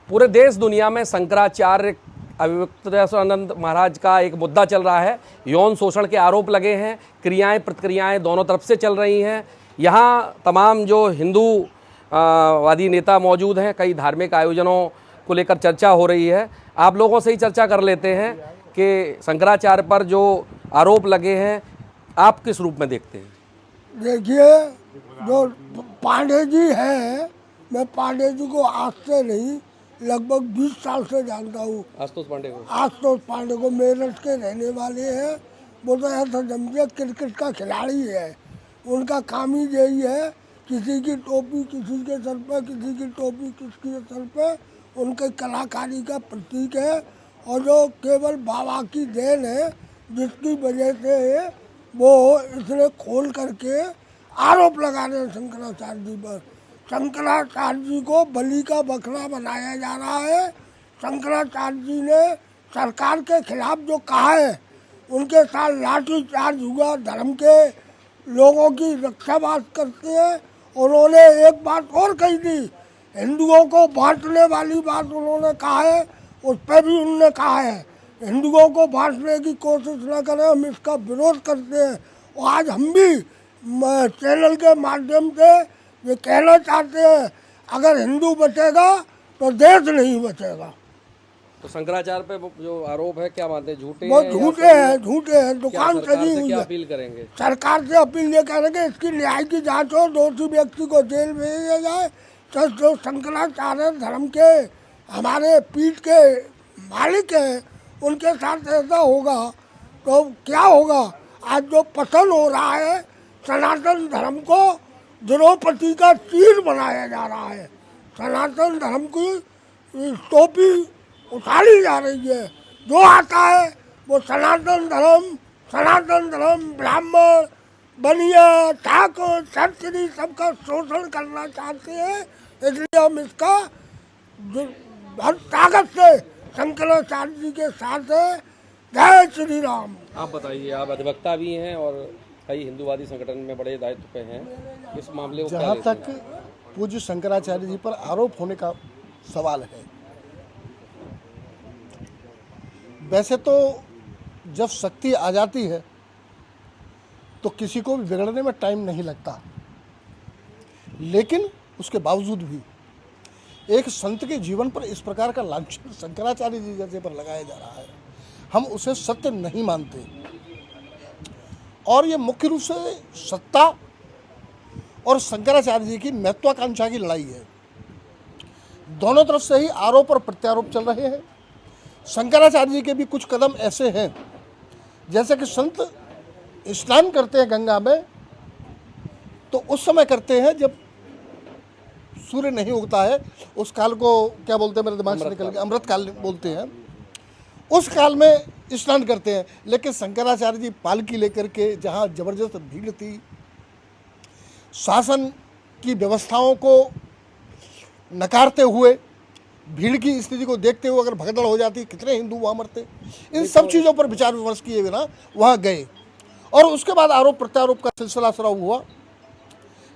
पूरे देश दुनिया में शंकराचार्य अविवेकानंद महाराज का एक मुद्दा चल रहा है। यौन शोषण के आरोप लगे हैं, क्रियाएं प्रतिक्रियाएं दोनों तरफ से चल रही हैं। यहाँ तमाम जो हिंदू वादी नेता मौजूद हैं, कई धार्मिक आयोजनों को लेकर चर्चा हो रही है। आप लोगों से ही चर्चा कर लेते हैं कि शंकराचार्य पर जो आरोप लगे हैं आप किस रूप में देखते हैं? देखिए, जो पांडे जी हैं, मैं पांडे जी को आज से नहीं लगभग 20 साल से जानता हूँ। आशुतोष पांडे को मेरठ के रहने वाले हैं। वो तो ऐसा समझिए क्रिकेट का खिलाड़ी है। उनका काम ही यही है, किसी की टोपी किसी के सर पे, किसी की टोपी किसी के सर पे, उनके कलाकारी का प्रतीक है। और जो केवल बाबा की देन है, जिसकी वजह से वो इसने खोल करके आरोप लगा रहे हैं शंकराचार्य जी पर। शंकराचार्य जी को बलि का बकरा बनाया जा रहा है। शंकराचार्य जी ने सरकार के खिलाफ जो कहा है, उनके साथ लाठी चार्ज हुआ, धर्म के लोगों की रक्षाबाज करते हैं। उन्होंने एक बात और कही थी, हिंदुओं को बांटने वाली बात उन्होंने कहा है, उस पर भी उन्होंने कहा है हिंदुओं को बांटने की कोशिश न करें, हम इसका विरोध करते हैं। और आज हम भी चैनल के माध्यम से ये कहना चाहते हैं, अगर हिंदू बचेगा तो देश नहीं बचेगा। तो शंकराचार्य पे जो आरोप है क्या मानते हैं, झूठे वो झूठे हैं। दुकान सजी हुई है। अपील करेंगे सरकार से अपील ये करेंगे, इसकी न्याय की जांच हो, दोषी व्यक्ति को जेल भेजा जाए। तो जो शंकराचार्य धर्म के हमारे पीठ के मालिक हैं, उनके साथ ऐसा होगा तो क्या होगा? आज जो पतन हो रहा है, सनातन धर्म को द्रौपदी का तीर बनाया जा रहा है। सनातन धर्म की टोपी उतारी जा रही है। जो आता है वो सनातन धर्म ब्राह्मण, बनिया, ठाकुर, क्षत्रिय सबका शोषण करना चाहते हैं। इसलिए हम इसका हर ताकत से शंकराचार्य जी के साथ है। जय श्री राम। आप बताइए, आप अधिवक्ता भी हैं और कई हिंदूवादी संगठन में बड़े दायित्व पे हैं, इस मामले को जहाँ तक पूज्य शंकराचार्य जी पर आरोप होने का सवाल है, वैसे तो जब शक्ति आ जाती है तो किसी को भी बिगड़ने में टाइम नहीं लगता, लेकिन उसके बावजूद भी एक संत के जीवन पर इस प्रकार का लांछन शंकराचार्य जी जैसे पर लगाया जा रहा है, हम उसे सत्य नहीं मानते। और ये मुख्य रूप से सत्ता और शंकराचार्य जी की महत्वाकांक्षा की लड़ाई है। दोनों तरफ से ही आरोप और प्रत्यारोप चल रहे हैं। शंकराचार्य जी के भी कुछ कदम ऐसे हैं, जैसे कि संत स्नान करते हैं गंगा में तो उस समय करते हैं जब सूर्य नहीं उगता है। उस काल को क्या बोलते हैं, मेरे दिमाग से निकल गया, अमृत काल बोलते हैं। उस काल में स्नान करते हैं। लेकिन शंकराचार्य जी पालकी लेकर के जहाँ जबरदस्त भीड़ थी, शासन की व्यवस्थाओं को नकारते हुए, भीड़ की स्थिति को देखते हुए अगर भगदड़ हो जाती, कितने हिंदू वहाँ मरते, इन सब चीज़ों पर विचार विमर्श किए बिना वहाँ गए। और उसके बाद आरोप प्रत्यारोप का सिलसिला शुरू हुआ।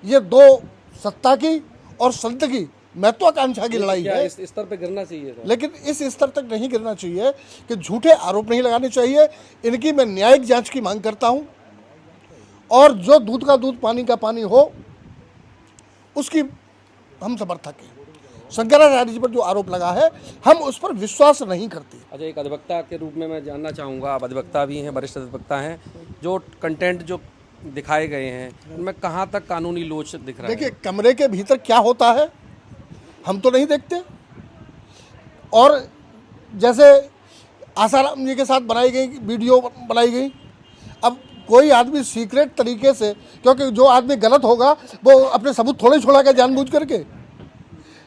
ये दो सत्ता की और संत की महत्वाकांक्षा की लड़ाई है। इस स्तर पे गिरना चाहिए था, लेकिन इस स्तर तक नहीं गिरना चाहिए कि झूठे आरोप नहीं लगाने चाहिए। इनकी मैं न्यायिक जांच की मांग करता हूं और जो दूध का दूध पानी का पानी हो उसकी हम समर्थक हैं। शंकराचार्य जी पर जो आरोप लगा है, हम उस पर विश्वास नहीं करते। अच्छा, एक अधिवक्ता के रूप में मैं जानना चाहूँगा, आप अधिवक्ता भी हैं, वरिष्ठ अधिवक्ता हैं, जो कंटेंट जो दिखाए गए हैं उनमें कहाँ तक कानूनी लोच दिख रहा है? देखिए, कमरे के भीतर क्या होता है हम तो नहीं देखते। और जैसे आसाराम जी के साथ बनाई गई वीडियो बनाई गई, अब कोई आदमी सीक्रेट तरीके से, क्योंकि जो आदमी गलत होगा वो अपने सबूत थोड़े छोड़ा के जानबूझ करके,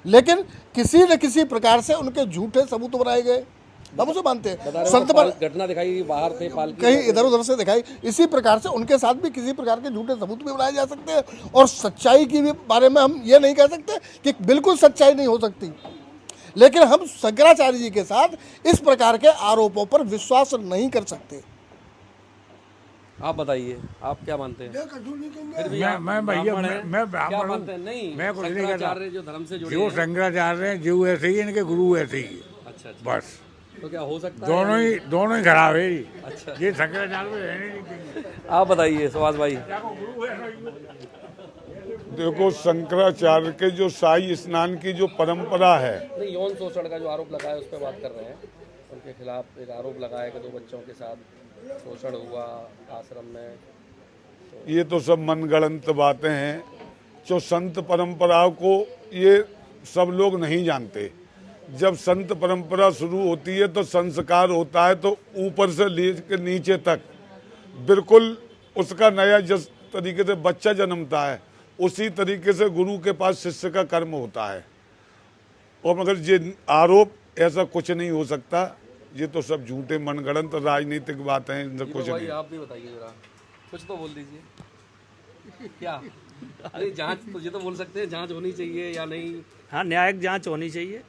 लेकिन किसी न किसी प्रकार से उनके झूठे सबूत बनाए गए, हम उसे मानते हैं। संत पर घटना दिखाई, बाहर थे पालकी, कहीं इधर उधर से दिखाई, इसी प्रकार से उनके साथ भी किसी प्रकार के झूठे सबूत भी बनाए जा सकते हैं। और सच्चाई की भी बारे में हम ये नहीं कह सकते कि बिल्कुल सच्चाई नहीं हो सकती, लेकिन हम शंकराचार्य जी के साथ इस प्रकार के आरोपों पर विश्वास नहीं कर सकते। आप बताइए, आप क्या मानते हैं? ये कछु नहीं कहेंगे। फिर भी मैं आप भैया ब्राह्मण हैं, मैं क्या ब्राह्मण मानते हैं? हूँ। नहीं, मैं कुछ नहीं कहता। शंकराचार्य जो धर्म से जुड़े जो हैं। शंकराचार्य हैं जीव ऐसे ही, इनके गुरु ऐसे ही है। अच्छा अच्छा, बस तो क्या हो सकता है? दोनों ही खराब है जी। अच्छा। ये शंकराचार्य में रहने नहीं देंगे। आप बताइए सुभाष भाई। देखो, शंकराचार्य के जो शाही स्नान की जो परंपरा है, नहीं, यौन शोषण का जो आरोप लगा है उस पर बात कर रहे हैं। उनके खिलाफ एक आरोप लगा है कि 2 बच्चों के साथ शोषण हुआ आश्रम में। ये तो सब मनगढ़ंत बातें हैं। जो संत परंपराओं को ये सब लोग नहीं जानते। जब संत परंपरा शुरू होती है तो संस्कार होता है, तो ऊपर से लेकर नीचे तक बिल्कुल उसका नया जिस तरीके से बच्चा जन्मता है उसी तरीके से गुरु के पास शिष्य का कर्म होता है। और मगर ये आरोप ऐसा कुछ नहीं हो सकता। ये तो सब झूठे मनगढ़ंत राजनीतिक बातें हैं, इनसे कुछ भाई नहीं। आप भी बताइए जरा, कुछ तो बोल दीजिए। क्या? अरे जांच तो ये तो बोल सकते हैं, जांच होनी चाहिए या नहीं? हाँ, न्यायिक जांच होनी चाहिए।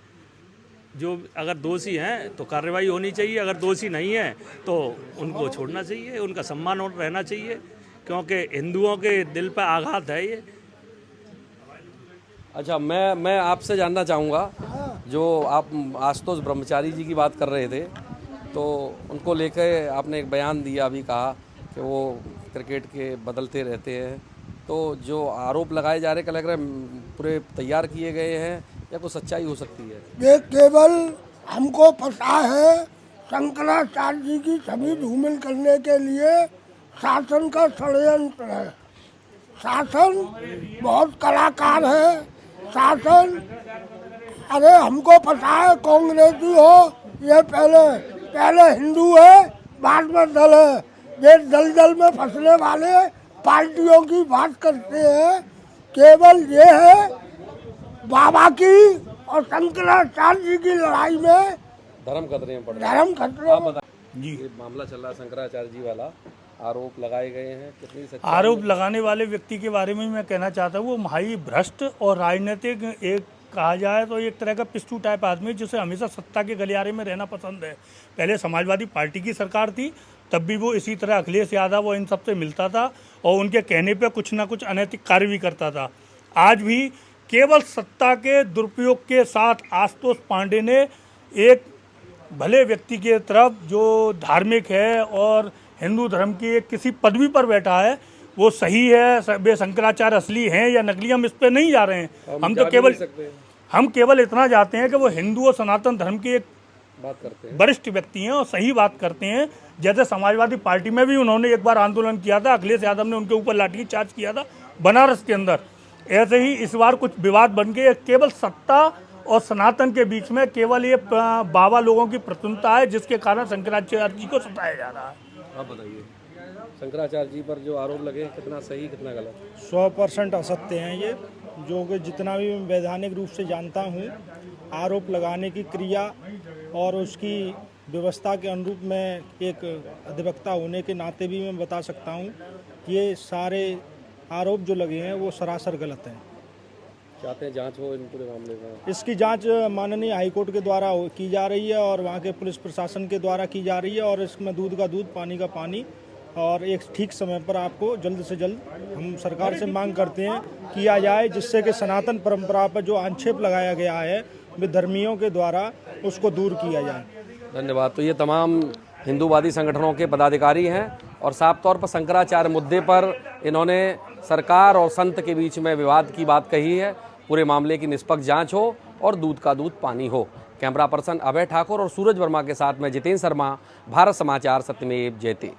जो अगर दोषी हैं तो कार्रवाई होनी चाहिए, अगर दोषी नहीं है तो उनको छोड़ना चाहिए, उनका सम्मान और रहना चाहिए, क्योंकि हिंदुओं के दिल पर आघात है ये। अच्छा, मैं आपसे जानना चाहूँगा, जो आप आशुतोष ब्रह्मचारी जी की बात कर रहे थे, तो उनको लेकर आपने एक बयान दिया, अभी कहा कि वो क्रिकेट के बदलते रहते हैं। तो जो आरोप लगाए जा रहे, क्या लग रहा है पूरे तैयार किए गए हैं या कोई सच्चाई हो सकती है? ये केवल हमको पता है शंकराचार्य जी की छवि धूमिल करने के लिए शासन का षड्यंत्र है। शासन बहुत कलाकार है। शासन, अरे हमको पता है कांग्रेसी हो, ये पहले हिंदू है, बाद में दल है। ये दल में फंसने वाले पार्टियों की बात करते हैं। केवल ये है बाबा की और शंकराचार्य जी की लड़ाई में धर्म खतरे में पड़ रहा है। धर्म खतरे में। जी, ये मामला चल रहा है शंकराचार्य जी वाला, आरोप लगाए गए हैं, कितनी सच्चाई? आरोप लगाने वाले व्यक्ति के बारे में मैं कहना चाहता हूँ, वो महाई भ्रष्ट और राजनीतिक, एक कहा जाए तो एक तरह का पिस्टू टाइप आदमी है, जिसे हमेशा सत्ता के गलियारे में रहना पसंद है। पहले समाजवादी पार्टी की सरकार थी, तब भी वो इसी तरह अखिलेश यादव और इन सबसे मिलता था और उनके कहने पे कुछ ना कुछ अनैतिक कार्य भी करता था। आज भी केवल सत्ता के दुरुपयोग के साथ आशुतोष पांडे ने एक भले व्यक्ति की तरफ, जो धार्मिक है और हिंदू धर्म की एक किसी पदवी पर बैठा है, वो सही है, वे शंकराचार्य असली हैं या नकली, हम इस पे नहीं जा रहे हैं। हम केवल इतना चाहते हैं कि वो हिंदू और सनातन धर्म की एक बात करते हैं, वरिष्ठ व्यक्ति हैं और सही बात करते हैं। जैसे समाजवादी पार्टी में भी उन्होंने एक बार आंदोलन किया था, अखिलेश यादव ने उनके ऊपर लाठीचार्ज किया था बनारस के अंदर। ऐसे ही इस बार कुछ विवाद बन गए। केवल सत्ता और सनातन के बीच में केवल ये बाबा लोगों की प्रसन्नता है, जिसके कारण शंकराचार्य जी को सताया जा रहा है। आप बताइए, शंकराचार्य जी पर जो आरोप लगे कितना सही कितना गलत? 100% असत्य हैं ये, जो कि जितना भी मैं वैधानिक रूप से जानता हूँ, आरोप लगाने की क्रिया और उसकी व्यवस्था के अनुरूप मैं एक अधिवक्ता होने के नाते भी मैं बता सकता हूँ कि ये सारे आरोप जो लगे हैं वो सरासर गलत हैं। चाहते हैं जांच हो इन पूरे मामले में? इसकी जांच माननीय हाईकोर्ट के द्वारा की जा रही है और वहाँ के पुलिस प्रशासन के द्वारा की जा रही है, और इसमें दूध का दूध पानी का पानी, और एक ठीक समय पर आपको जल्द से जल्द हम सरकार से मांग करते हैं किया जाए, जिससे कि सनातन परंपरा पर जो आक्षेप लगाया गया है विधर्मियों के द्वारा उसको दूर किया जाए। धन्यवाद। तो ये तमाम हिंदूवादी संगठनों के पदाधिकारी हैं और साफ तौर पर शंकराचार्य मुद्दे पर इन्होंने सरकार और संत के बीच में विवाद की बात कही है। पूरे मामले की निष्पक्ष जांच हो और दूध का दूध पानी हो। कैमरा पर्सन अभय ठाकुर और सूरज वर्मा के साथ मैं जितेंद्र शर्मा, भारत समाचार, सत्यमेव जयते।